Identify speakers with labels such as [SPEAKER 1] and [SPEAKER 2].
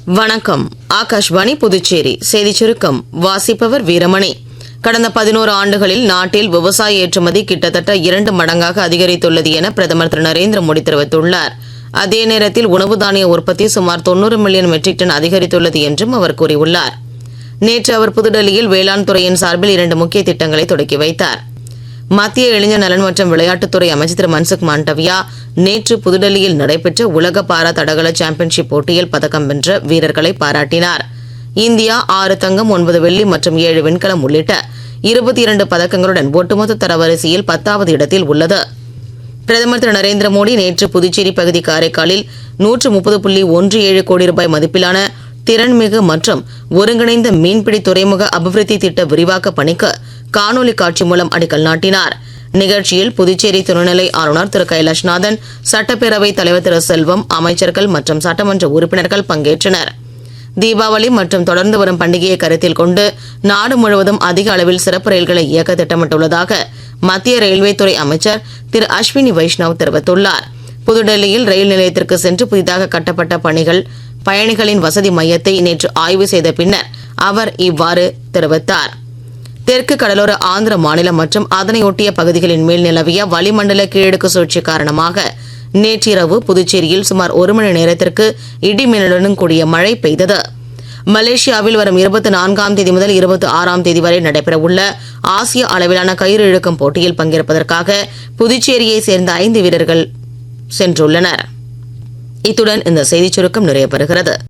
[SPEAKER 1] வணக்கம். ஆகாஷ்வாணி புதுச்சேரி செய்திச் சுருக்கம் வாசிப்பவர் வீரமணி. கடந்த 11 ஆண்டுகளில் நாட்டில் விவசாய ஏற்றுமதி கிட்டத்தட்ட 2 மடங்காக அதிகரித்துள்ளது என பிரதமர் திரு நரேந்திர மோடி தெரிவித்துள்ளார். அதே நேரத்தில் உணவு தானிய உற்பத்தி சுமார் 90 மில்லியன் மெட்ரிக் டன் அதிகரித்துள்ளது என்றும் அவர் கூறியுள்ளார். நேற்று அவர் புதுடெல்லியில் வேளாண் துறையின் சார்பில் 2 முக்கிய திட்டங்களை தொடக்கி வைத்தார். மத்திய இளைஞர் நலன் மற்றும் விளையாட்டுத்துறை அமைச்சர் திரு மன்சுக் மாண்டவியா நேற்று புதுடெல்லியில் நடைபெற்ற உலக பாரா தடகள சாம்பியன்ஷிப் போட்டியில் பதக்கம் வென்ற வீரர்களை பாராட்டினார். இந்தியா 6 தங்கம், 9 வெள்ளி மற்றும் 7 வெண்கலம் உள்ளிட்ட 22 பதக்கங்களுடன் ஒட்டுமொத்த தரவரிசையில் 10வது இடத்தில் உள்ளது. பிரதமர் திரு நரேந்திர மோடி நேற்று புதுச்சேரி பகுதி காரைக்காலில் 130.17 கோடி ரூபாய் மதிப்பிலான திறன்மிகு மற்றும் ஒருங்கிணைந்த மீன்பிடி துறைமுக அபிவிருத்தி திட்ட விரிவாக்க பணிக்கு காணொலி காட்சி மூலம் அடிக்கல் நாட்டினார். நிகழ்ச்சியில் புதுச்சேரி துணைநிலை ஆளுநர் திரு கைலாஷ்நாதன், சட்டப்பேரவைத் தலைவர் திரு செல்வம், அமைச்சர்கள் மற்றும் சட்டமன்ற உறுப்பினர்கள் பங்கேற்றனர். தீபாவளி மற்றும் தொடர்ந்து வரும் பண்டிகையை கருத்தில் கொண்டு நாடு முழுவதும் அதிக அளவில் சிறப்பு ரயில்களை இயக்க திட்டமிட்டுள்ளதாக மத்திய ரயில்வே துறை அமைச்சர் திரு அஸ்வினி வைஷ்ணவ் தெரிவித்துள்ளார். புதுடெல்லியில் ரயில் நிலையத்திற்கு சென்று புதிதாக கட்டப்பட்ட பயணிகளின் வசதி மையத்தை நேற்று ஆய்வு செய்த பின்னர் அவர் இவ்வாறு தெரிவித்தார். தெற்கு கடலோர ஆந்திர மாநிலம் மற்றும் அதனையொட்டிய பகுதிகளின் மேல் நிலவிய வளிமண்டல கீழடுக்கு சுழற்சி காரணமாக நேற்றிரவு புதுச்சேரியில் சுமார் 1 மணி நேரத்திற்கு இடிமின்னலுடன் கூடிய மழை பெய்தது. மலேசியாவில் வரும் 24ஆம் தேதி முதல் 26ஆம் தேதி வரை நடைபெறவுள்ள ஆசிய அளவிலான கயிறு இழுக்கும் போட்டியில் பங்கேற்பதற்காக புதுச்சேரியை சேர்ந்த 5 வீரர்கள் சென்றுள்ளனர். இத்துடன் இந்த செய்திச் சுருக்கம் நிறைவு பெறுகிறது.